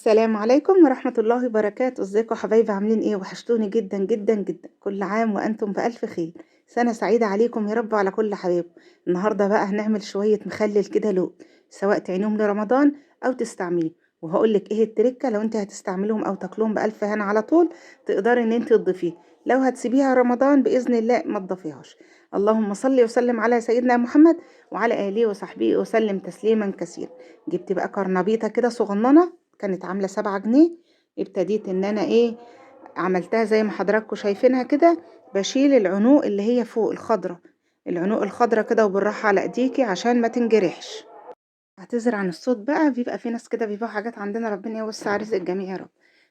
السلام عليكم ورحمة الله وبركاته، ازيكم يا حبايبي عاملين ايه؟ وحشتوني جدا جدا جدا. كل عام وانتم بألف خير. سنة سعيدة عليكم يا رب وعلى كل حبايبكم. النهاردة بقى هنعمل شوية مخلل كده لوق، سواء تعينوهم لرمضان او تستعمليه. وهقولك ايه التركة لو انت هتستعملوهم او تاكلوهم بألف هنا على طول. تقدري ان انت تضيفيه. لو هتسيبيها رمضان بإذن الله ما تضيفيهاش. اللهم صل وسلم على سيدنا محمد وعلى آله وصحبه وسلم تسليما كثيرا. جبت بقى كرنبيطة كده صغننة، كانت عاملة 7 جنيه. ابتديت ان انا عملتها زي ما حضراتكم شايفينها كده. بشيل العنق اللي هي فوق الخضرة، العنق الخضرة كده، وبالراحة على ايديكي عشان ما تنجرحش. اعتذر عن الصوت بقى، بيبقى في ناس كده بيبيعوا حاجات عندنا، ربنا يوسع رزق الجميع يا رب.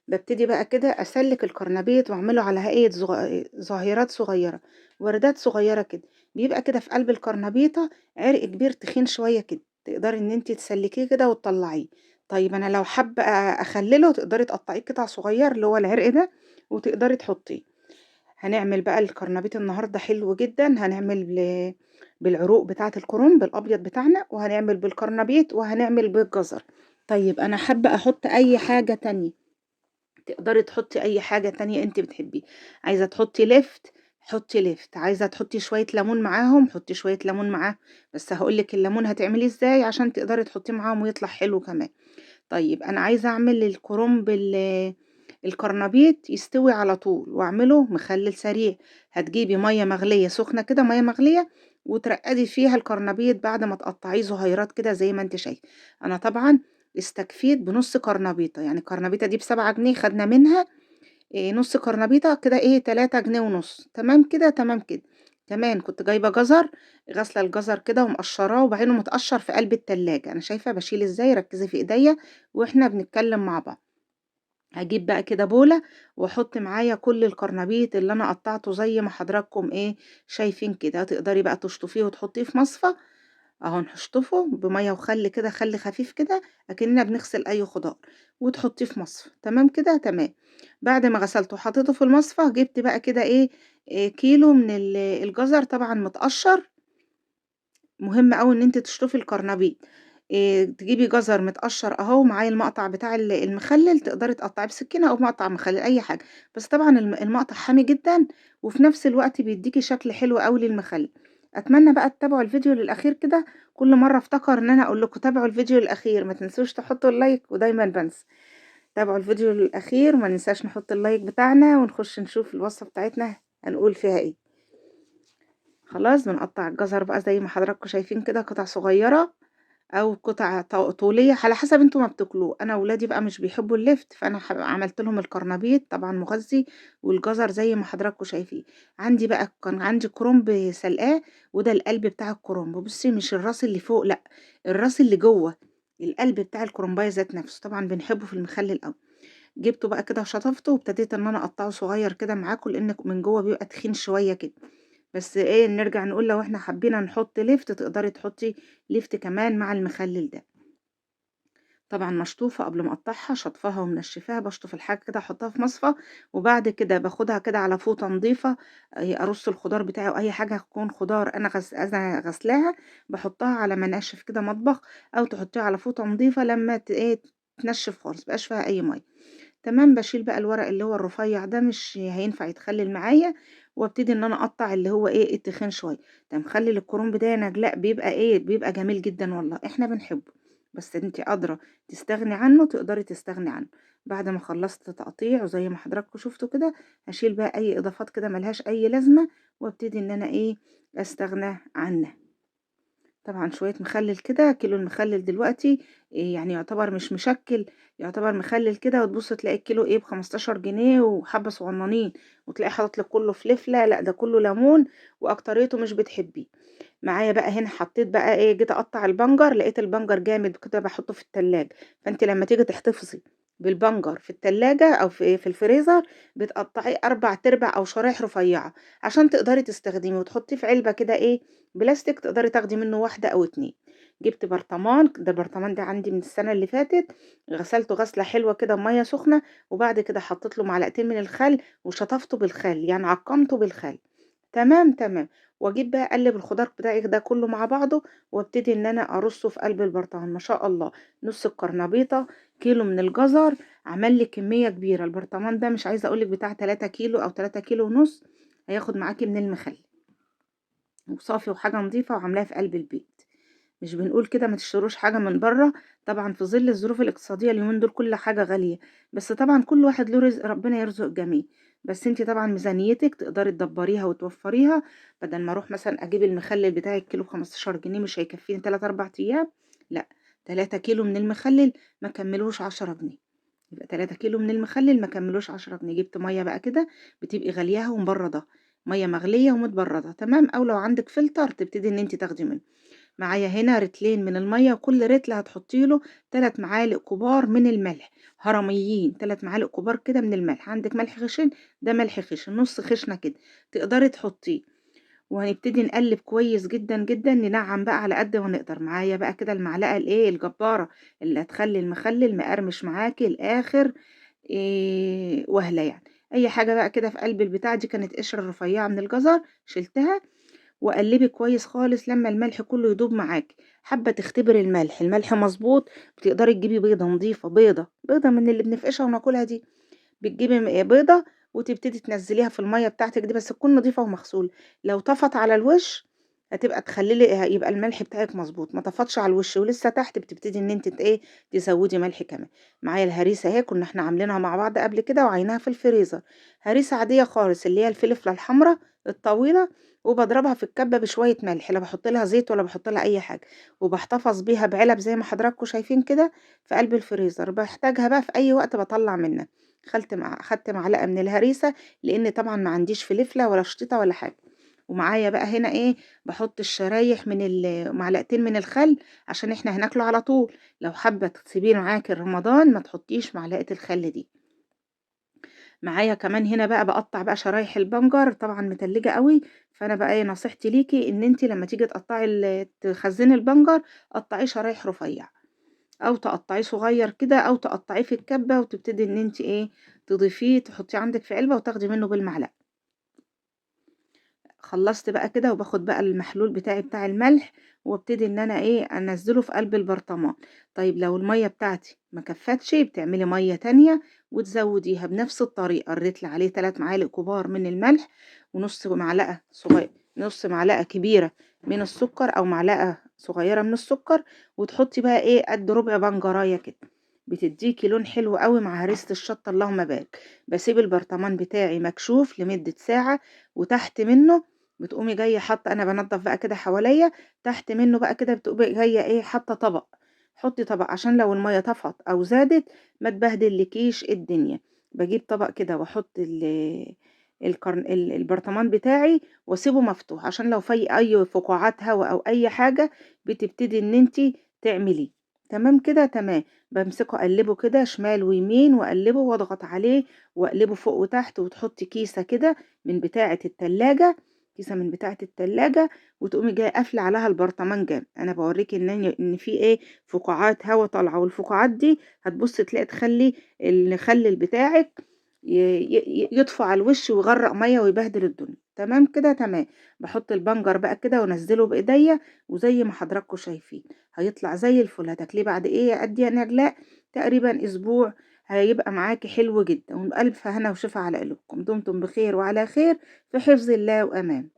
ببتدي بقى كده اسلك الكرنبيط واعمله على هيئة زهيرات صغيرة، وردات صغيرة كده. بيبقى كده في قلب الكرنبيطة عرق كبير تخين شوية كده، تقدري ان انت تسلكيه كده وتطلعيه. طيب انا لو حابة اخلله تقدري تقطعيه قطع صغير اللي هو العرق ده، وتقدري تحطيه. هنعمل بقى الكرنبيط النهارده حلو جدا. هنعمل بالعروق بتاعة الكرنب الابيض بتاعنا، وهنعمل بالكرنبيط، وهنعمل بالجزر. طيب انا حابة احط اي حاجة تانية، تقدري تحطي اي حاجة تانية انت بتحبيه. عايزة تحطي لفت حطي لفت، عايزة تحطي شوية ليمون معاهم حطي شوية ليمون معاه. بس هقولك الليمون هتعمليه ازاي عشان تقدري تحطيه معاهم ويطلع حلو كمان. طيب انا عايزه اعمل الكرنب الكرنبيط يستوي على طول واعمله مخلل سريع. هتجيبي ميه مغليه سخنه كده، ميه مغليه، وترقدي فيها الكرنبيط بعد ما تقطعيه زهيرات كده زي ما انت شايف. انا طبعا استكفيت بنص كرنبيطه، يعني الكرنبيطه دي ب7 جنيه، خدنا منها نص كرنبيطه كده 3 جنيه ونص. تمام كده تمام كده. كمان كنت جايبه جزر، غاسله الجزر كده ومقشراه وبعدين متقشر في قلب التلاجة. انا شايفه بشيل ازاي، ركزي في ايديا واحنا بنتكلم مع بعض. هجيب بقى كده بولة واحط معايا كل الكرنبيط اللي انا قطعته زي ما حضراتكم شايفين كده. تقدري بقى تشطفيه وتحطيه في مصفى. اهو نشطفه بميه وخل كده، خل خفيف كده اكننا بنغسل اي خضار، وتحطيه في مصفى. تمام كده تمام. بعد ما غسلته وحطيته في المصفى، جبت بقى كده كيلو من الجزر طبعا متقشر. مهم أوي إن أنتِ تشطفي الكرنبيط. تجيبي جزر متقشّر أهو، معاه المقطع بتاع المخلِّل، تقدري تقطّعيه بسكينة أو مقطع مخلِّل أي حاجة. بس طبعًا المقطع حامي جدًا، وفي نفس الوقت بيدّيكِ شكل حلو أوي للمخلِّل. أتمنى بقى تتابعوا الفيديو للأخير كده. كل مرّة أفتكر إن أنا أقول لكم تابعوا الفيديو للأخير، ما تنسوش تحطّوا اللايك ودايمًا بانسى. تابعوا الفيديو للأخير وما ننساش نحط اللايك بتاعنا، ونخش نشوف الوصفة بتاعتنا هنقول فيها إيه. خلاص بنقطّع الجزر بقى زي ما حضراتكم شايفين كده قطع صغيّرة، أو قطع طولية على حسب انتم ما بتاكلوه. أنا ولادي بقى مش بيحبوا اللفت، فأنا عملت لهم الكرنبيط طبعًا مغذي، والجزر زي ما حضراتكم شايفين. عندي بقى كان عندي كرنب سلقاه، وده القلب بتاع الكرنب. بُصّي مش الراس اللي فوق لأ، الراس اللي جوّه، القلب بتاع الكرنباية ذات نفسه، طبعًا بنحبه في المخلل أوي. جبته بقى كده وشطفته، وابتديت إن أنا أقطّعه صغير كده معاكم، لإن من جوّه بيبقى تخين شوية كده. بس نرجع نقول لو إحنا حبينا نحط لفت تقدري تحطي لفت كمان مع المخلل ده. طبعًا مشطوفة قبل ما أقطّعها، شاطفاها ومنشفاها، باشطف الحاجة كده أحطها في مصفى. وبعد كده باخدها كده على فوطة نضيفة، أرص الخضار بتاعي أو أي حاجة تكون خضار أنا غاسلاها، باحطها على مناشف كده مطبخ، أو تحطيها على فوطة نضيفة لمّا تنشف خالص، ما يبقاش فيها أي مَيّة. تمام. باشيل بقى الورق اللي هو الرفيّع ده مش هينفع يتخلّل معايا، وابتدي إن أنا أقطّع اللي هو التخين شوية. ده مخلّل الكرنب ده يا نجلاء بيبقى بيبقى جميل جدًا والله، إحنا بنحبه. بس أنتِ قادرة تستغني عنه تقدري تستغني عنه. بعد ما خلّصت تقطيع وزي ما حضراتكم شُفتوا كده، هاشيل بقى أي إضافات كده ما لهاش أي لازمة، وابتدي إن أنا أستغنى عنها. طبعًا شوية مخلل كده، كيلو المخلل دلوقتي يعني يعتبر مش مشكّل، يعتبر مخلل كده، وتبُصّي تلاقي الكيلو ب15 جنيه وحبّة صغنّنين، وتلاقيه حاطط لِك كلّه فلفلة، لأ ده كلّه ليمون، وأكتريته مش بتحبيه. معايا بقى هنا حطيت بقى جيت أقطّع البنجر، لقيت البنجر جامد كده باحطه في التلاجة. فأنتِ لمّا تيجي تحتفظي بالبنجر في التلاجة أو في الفريزر، بتقطّعيه 4/4 أو شرايح رفيّعة، عشان تقدري تستخدميه، وتحطيه في علبة كده بلاستيك، تقدري تاخدي منه واحدة أو 2. جبت برطمان، ده البرطمان ده عندي من السنة اللي فاتت، غسلته غسلة حلوة كده بمَيّة سخنة، وبعد كده حطيت له معلقتين من الخل وشطفته بالخل، يعني عقّمته بالخل. تمام، تمام. واجيب بقى اقلب الخضار بتاعي ده كله مع بعضه، وابتدي ان انا ارصه في قلب البرطمان. ما شاء الله، نص الكرنبيطه، كيلو من الجزر، عمل لي كميه كبيره. البرطمان ده مش عايزه اقولك بتاع 3 كيلو او 3 كيلو ونص، هياخد معاكي من المخلل، وصافي وحاجه نظيفه وعاملاها في قلب البيت. مش بنقول كده ما تشتروش حاجة من بره؟ طبعا في ظل الظروف الاقتصادية اليومين دول كل حاجة غالية، بس طبعا كل واحد له رزق، ربنا يرزق الجميع. بس انتي طبعا ميزانيتك تقدري تدبريها وتوفريها. بدل ما اروح مثلا اجيب المخلل بتاعي الكيلو 15 جنيه مش هيكفيني 3 4 ايام، لا، 3 كيلو من المخلل ما كملوش 10 جنيه. يبقى 3 كيلو من المخلل ما كملوش 10 جنيه. جبت مية بقى كده، بتبقي غلياها ومبردة، مية مغلية ومتبردة تمام، او لو عندك فلتر تبتدي ان انتي تاخدي منه. معايا هنا رتلين من المية، وكل رتل هتحطي له 3 معالق كبار من الملح، هرميين 3 معالق كبار كده من الملح. عندك ملح خشن؟ ده ملح خشن، نص خشنة كده تقدري تحطيه. وهنبتدي نقلب كويس جدا جدا، ننعم بقى على قد ما نقدر. معايا بقى كده المعلقة الايه الجبارة اللي هتخلي المخلل مقرمش معاكي الاخر، إيه وهلة يعني. اي حاجة بقى كده في قلب البتاع دي كانت قشرة رفيعة من الجزر، شلتها. وقلبي كويس خالص لما الملح كله يدوب معاكي. حابه تختبري الملح مظبوط، بتقدري تجيبي بيضه نظيفه، بيضه من اللي بنفقشها وناكلها دي. بتجيبي بيضه وتبتدي تنزليها في الميه بتاعتك دي، بس تكون نظيفه ومغسوله. لو طفت على الوش هتبقى تخلي يبقى الملح بتاعك مظبوط. ما طفتش على الوش ولسه تحت، بتبتدي ان انت ايه تزودي ملح كمان. معايا الهريسه اهي، كنا احنا عاملينها مع بعض قبل كده وعيناها في الفريزر. هريسه عاديه خالص، اللي هي الفلفله الحمراء الطويله، وبضربها في الكبة بشوية ملح، لا بحط لها زيت ولا بحط لها أي حاجة. وبحتفظ بيها بعلب زي ما حضراتكم شايفين كده في قلب الفريزر، بحتاجها بقى في أي وقت بطلع منها. خدت معلقة من الهريسة، لأن طبعا ما عنديش فلفلة ولا شطيطة ولا حاجة. ومعايا بقى هنا ايه، بحط الشرايح من معلقتين من الخل، عشان احنا هناكله على طول. لو حابة تسيبيه معاكي رمضان ما تحطيش معلقة الخل دي. معايا كمان هنا بقى بقطع بقى شرايح البنجر، طبعا متلجة قوي. فانا بقى ايه نصيحتي ليكي، ان انت لما تيجي تقطعي تخزني البنجر، قطعيه شرايح رفيع، او تقطعيه صغير كده، او تقطعيه في الكبة وتبتدي ان انت ايه تضيفيه، تحطيه عندك في علبة وتاخدي منه بالمعلقة. خلصت بقى كده، وباخد بقى المحلول بتاعي بتاع الملح، وابتدي ان انا ايه انزله في قلب البرطمان. طيب لو المية بتاعتي ما كفتش، بتعملي مية تانية وتزوديها بنفس الطريقة. الرتل عليه 3 معالق كبار من الملح، ونص معلقة صغيرة، نص معلقة كبيرة من السكر، او معلقة صغيرة من السكر. وتحطي بقى ايه قد ربع بنجراية كده، بتديكي لون حلو قوي مع هريسة الشطة، اللهم بارك. بسيب البرطمان بتاعي مكشوف لمدة ساعة، وتحت منه بتقومي جايه حاطه، انا بنضف بقى كده حواليا، تحت منه بقى كده بتقومي جايه ايه حاطه طبق. حطي طبق عشان لو الميه طفت او زادت ما تبهدلكيش الدنيا. بجيب طبق كده واحط البرطمان بتاعي، واسيبه مفتوح عشان لو في اي فقاعات هواء او اي حاجه بتبتدي ان انتي تعملي. تمام كده تمام. بمسكه اقلبه كده شمال ويمين، واقلبه واضغط عليه، واقلبه فوق وتحت. وتحطي كيسه كده من بتاعه التلاجة، كيسة من بتاعة التلاجة، وتقومي جايه قافله عليها البرطمان جامد. انا بوريكي ان في ايه فقاعات هوا طالعه، والفقاعات دي هتبص تلاقي تخلي المخلل بتاعك يطفو على الوش ويغرق ميه ويبهدل الدنيا. تمام كده تمام. بحط البنجر بقى كده وانزله بايديا، وزي ما حضراتكم شايفين هيطلع زي الفل. هتاكليه بعد ايه قد يا نجلاء؟ تقريبا اسبوع، هيبقى معاكي حلو جدا. والف هنا وشفا على قلوبكم. دمتم بخير وعلى خير، في حفظ الله وأمان.